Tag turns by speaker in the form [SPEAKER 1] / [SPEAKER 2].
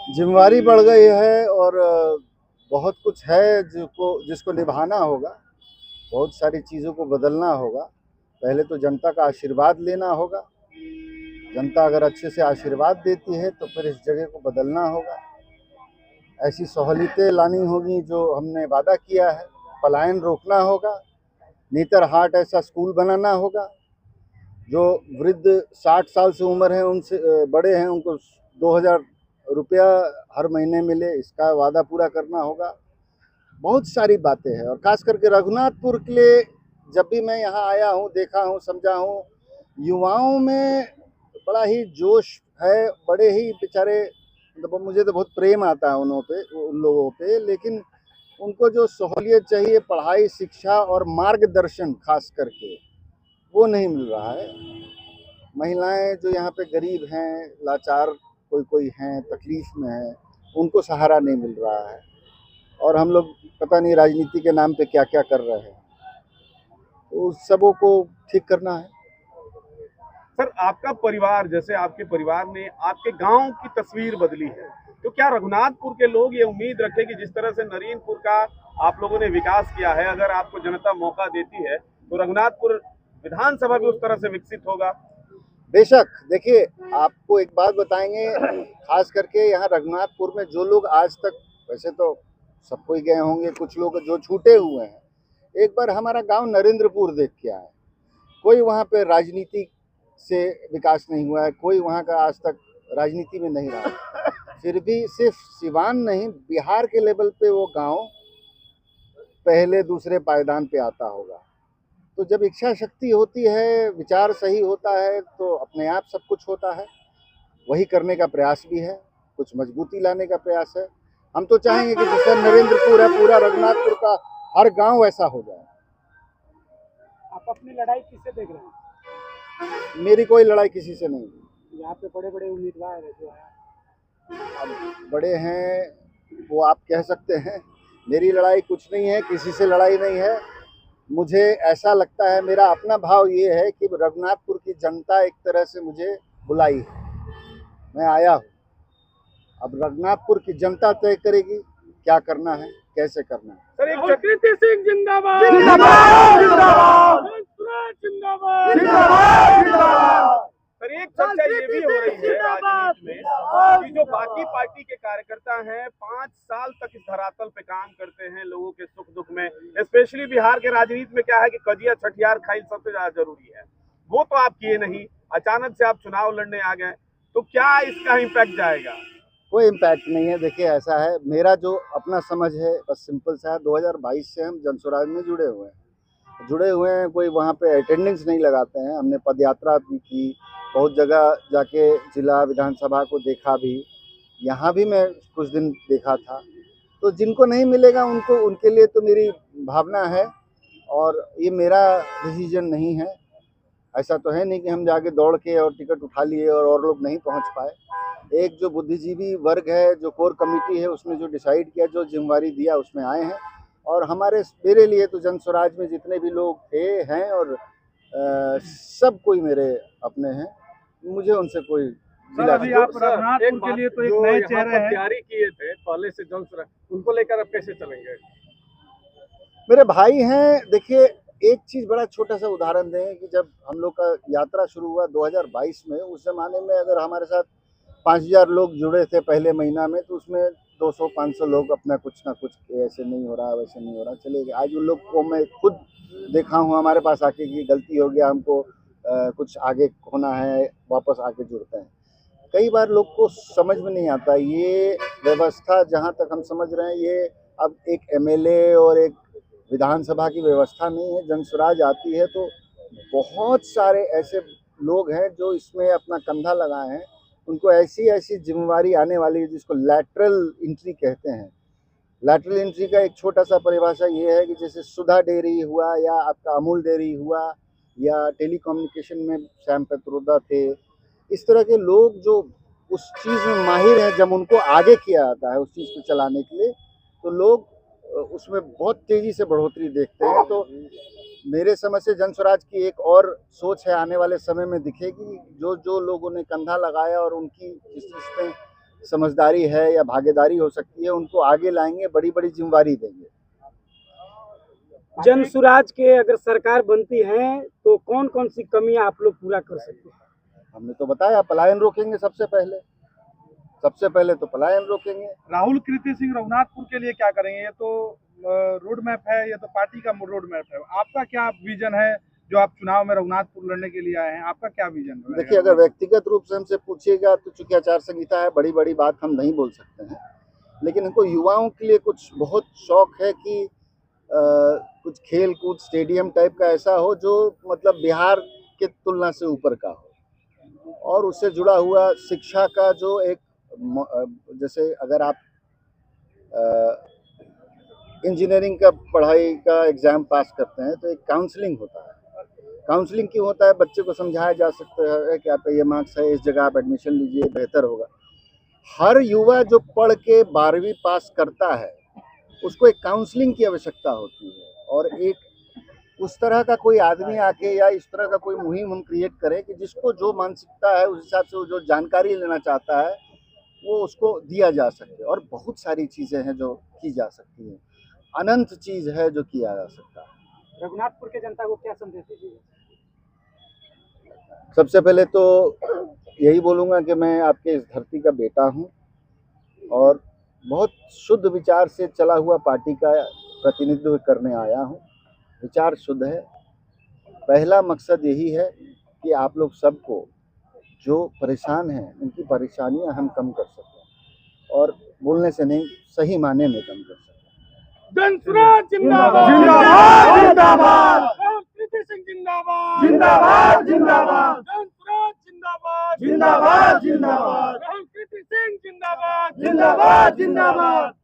[SPEAKER 1] जिम्मेवारी बढ़ गई है और बहुत कुछ है जिसको निभाना होगा। बहुत सारी चीज़ों को बदलना होगा। पहले तो जनता का आशीर्वाद लेना होगा। जनता अगर अच्छे से आशीर्वाद देती है तो फिर इस जगह को बदलना होगा। ऐसी सहूलियतें लानी होगी जो हमने वादा किया है। पलायन रोकना होगा। नेतरहाट ऐसा स्कूल बनाना होगा। जो वृद्ध 60 साल से उम्र है उनसे बड़े हैं उनको 2000 रुपया हर महीने मिले, इसका वादा पूरा करना होगा। बहुत सारी बातें हैं और खास करके रघुनाथपुर के लिए जब भी मैं यहाँ आया हूँ, देखा हूँ, समझा हूँ, युवाओं में बड़ा ही जोश है। बड़े ही बेचारे, मतलब मुझे तो बहुत प्रेम आता है उन लोगों पे, लेकिन उनको जो सहूलियत चाहिए, पढ़ाई, शिक्षा और मार्गदर्शन खास करके, वो नहीं मिल रहा है। महिलाएं जो यहाँ पे गरीब हैं, लाचार कोई हैं, तकलीफ में हैं, उनको सहारा नहीं मिल रहा है। और हम लोग पता नहीं राजनीति के नाम पे क्या क्या कर रहे हैं। तो उस सबों को ठीक करना है।
[SPEAKER 2] सर, आपका परिवार, जैसे आपके परिवार ने आपके गांव की तस्वीर बदली है, तो क्या रघुनाथपुर के लोग ये उम्मीद रखें कि जिस तरह से नरीनपुर का आप लोगों ने विकास किया है, अगर आपको जनता मौका देती है तो रघुनाथपुर विधानसभा भी उस तरह से विकसित होगा?
[SPEAKER 1] बेशक। देखिए, आपको एक बात बताएंगे, खास करके यहाँ रघुनाथपुर में जो लोग आज तक, वैसे तो सब कोई गए होंगे, कुछ लोग जो छूटे हुए हैं, एक बार हमारा गांव नरेंद्रपुर देख के आए। कोई वहाँ पे राजनीति से विकास नहीं हुआ है, कोई वहाँ का आज तक राजनीति में नहीं रहा। फिर भी सिर्फ सिवान नहीं, बिहार के लेवल पे वो गांव पहले दूसरे पायदान पे आता होगा। तो जब इच्छा शक्ति होती है, विचार सही होता है, तो अपने आप सब कुछ होता है। वही करने का प्रयास भी है, कुछ मजबूती लाने का प्रयास है। हम तो चाहेंगे कि जैसे नरेंद्रपुर है, पूरा रघुनाथपुर का हर गांव वैसा हो जाए।
[SPEAKER 3] आप अपनी लड़ाई किससे देख रहे हैं?
[SPEAKER 1] मेरी कोई लड़ाई किसी से नहीं।
[SPEAKER 3] यहाँ पे बड़े बड़े उम्मीदवार है जो है।
[SPEAKER 1] अब बड़े हैं वो आप कह सकते हैं, मेरी लड़ाई कुछ नहीं है, किसी से लड़ाई नहीं है। मुझे ऐसा लगता है, मेरा अपना भाव ये है कि रघुनाथपुर की जनता एक तरह से मुझे बुलाई है, मैं आया हूँ। अब रघुनाथपुर की जनता तय करेगी क्या करना है, कैसे करना है।
[SPEAKER 2] सर, एक
[SPEAKER 3] कृति सिंह जिंदाबाद,
[SPEAKER 2] जिंदाबाद,
[SPEAKER 3] जिंदाबाद, जिंदाबाद,
[SPEAKER 2] जिंदाबाद। सर, एक चर्चा ये भी हो रही है राजनीति में कि जो बाकी पार्टी के कार्यकर्ता हैं 5 साल तक इस धरातल पे काम करते हैं, लोगों के सुख दुख में। स्पेशली बिहार के राजनीति में क्या है कि कजिया छठियार खाइल सबसे ज्यादा जरूरी है, वो तो आप किए नहीं। अचानक से आप चुनाव लड़ने आ गए, तो क्या इसका इम्पैक्ट जाएगा?
[SPEAKER 1] कोई इम्पैक्ट नहीं है। देखिए, ऐसा है, मेरा जो अपना समझ है बस सिंपल सा है। 2022 से हम जनसुराज में जुड़े हुए हैं। कोई वहाँ पे अटेंडेंस नहीं लगाते हैं। हमने पदयात्रा भी की, बहुत जगह जाके जिला विधानसभा को देखा भी, यहाँ भी मैं कुछ दिन देखा था। तो जिनको नहीं मिलेगा उनको, उनके लिए तो मेरी भावना है और ये मेरा डिसीजन नहीं है। ऐसा तो है नहीं कि हम जाके दौड़ के और टिकट उठा लिए और लोग नहीं पहुंच पाए। एक जो बुद्धिजीवी वर्ग है, जो कोर कमेटी है, उसने जो डिसाइड किया, जो जिम्मेवारी दिया, उसमें आए हैं। और मेरे लिए तो जनस्वराज में जितने भी लोग थे, हैं और सब कोई मेरे अपने हैं। मुझे उनसे कोई
[SPEAKER 3] सर, अभी आप रघुनाथपुर के लिए तो एक नए चेहरे हैं।
[SPEAKER 2] तैयारी किए थे पहले से जनसुराज, उनको लेकर अब कैसे चलेंगे?
[SPEAKER 1] मेरे भाई हैं। देखिए, एक चीज़ बड़ा छोटा सा उदाहरण दें कि जब हम लोग का यात्रा शुरू हुआ 2022 में, उस ज़माने में अगर हमारे साथ 5000 लोग जुड़े थे पहले महीना में, तो उसमें 200-500 लोग अपना कुछ ना कुछ, ऐसे नहीं हो रहा, वैसे नहीं हो रहा, चले गए। आज उन लोग को मैं खुद देखा हूँ हमारे पास आके कि गलती हो गया, हमको कुछ आगे होना है, वापस आके जुड़ते हैं। कई बार लोग को समझ में नहीं आता ये व्यवस्था, जहाँ तक हम समझ रहे हैं, ये अब एक एमएलए और एक विधानसभा की व्यवस्था नहीं है। जनसुराज आती है तो बहुत सारे ऐसे लोग हैं जो इसमें अपना कंधा लगाए हैं। उनको ऐसी ऐसी जिम्मेवारी आने वाली है जिसको लैटरल एंट्री कहते हैं। लैटरल एंट्री का एक छोटा सा परिभाषा ये है कि जैसे सुधा डेयरी हुआ, या आपका अमूल डेयरी हुआ, या टेलीकम्युनिकेशन में श्याम पेत्रोदा थे, इस तरह के लोग जो उस चीज़ में माहिर हैं, जब उनको आगे किया जाता है उस चीज़ को चलाने के लिए, तो लोग उसमें बहुत तेज़ी से बढ़ोतरी देखते हैं। तो मेरे समझ से जनस्वराज की एक और सोच है, आने वाले समय में दिखेगी। जो जो लोगों ने कंधा लगाया और उनकी जिस चीज़ में समझदारी है या भागीदारी हो सकती है, उनको आगे लाएंगे, बड़ी बड़ी जिम्मेवारी देंगे।
[SPEAKER 3] जन सुराज के अगर सरकार बनती है तो कौन कौन सी कमियां आप लोग पूरा कर सकते हैं?
[SPEAKER 1] हमने तो बताया, पलायन रोकेंगे सबसे पहले तो पलायन रोकेंगे।
[SPEAKER 4] राहुल कृति सिंह रघुनाथपुर के लिए क्या करेंगे? ये तो रोड मैप है, ये तो पार्टी का रोड मैप है। आपका क्या विजन है जो आप चुनाव में रघुनाथपुर लड़ने के लिए आए हैं? आपका क्या विजन है?
[SPEAKER 1] देखिए, अगर व्यक्तिगत रूप से हमसे पूछिएगा तो चूंकि आचार संहिता है, बड़ी बड़ी बात हम नहीं बोल सकते हैं, लेकिन हमको युवाओं के लिए कुछ बहुत शौक है कि कुछ खेल कूद स्टेडियम टाइप का ऐसा हो जो मतलब बिहार के तुलना से ऊपर का हो, और उससे जुड़ा हुआ शिक्षा का जो एक जैसे अगर आप इंजीनियरिंग का पढ़ाई का एग्जाम पास करते हैं तो एक काउंसलिंग होता है। काउंसलिंग क्यों होता है? बच्चे को समझाया जा सकता है कि आपका ये मार्क्स है, इस जगह आप एडमिशन लीजिए, बेहतर होगा। हर युवा जो पढ़ के 12वीं पास करता है उसको एक काउंसलिंग की आवश्यकता होती है, और एक उस तरह का कोई आदमी आके या इस तरह का कोई मुहिम हम क्रिएट करें कि जिसको जो मानसिकता है उस हिसाब से वो जो जानकारी लेना चाहता है वो उसको दिया जा सके। और बहुत सारी चीज़ें हैं जो की जा सकती हैं, अनंत चीज़ है जो किया जा सकता है।
[SPEAKER 3] रघुनाथपुर के जनता को क्या संदेश दीजिए?
[SPEAKER 1] सबसे पहले तो यही बोलूँगा कि मैं आपके इस धरती का बेटा हूँ और बहुत शुद्ध विचार से चला हुआ पार्टी का प्रतिनिधित्व करने आया हूँ। विचार शुद्ध है। पहला मकसद यही है कि आप लोग सबको जो परेशान हैं उनकी परेशानियां हम कम कर सकें, और बोलने से नहीं, सही माने में कम कर सकें।
[SPEAKER 2] जन सुराज जिंदाबाद,
[SPEAKER 4] जिंदाबाद, जिंदाबाद,
[SPEAKER 2] राहुल कृति सिंह जिंदाबाद,
[SPEAKER 4] जिंदाबाद, जिंदाबाद,
[SPEAKER 2] जन सुराज जिंदाबाद,
[SPEAKER 4] जिंदाबाद, जिंदाबाद,
[SPEAKER 2] राहुल कृति सिंह जिंदाबाद,
[SPEAKER 4] जिंदाबाद, जिंदाबाद।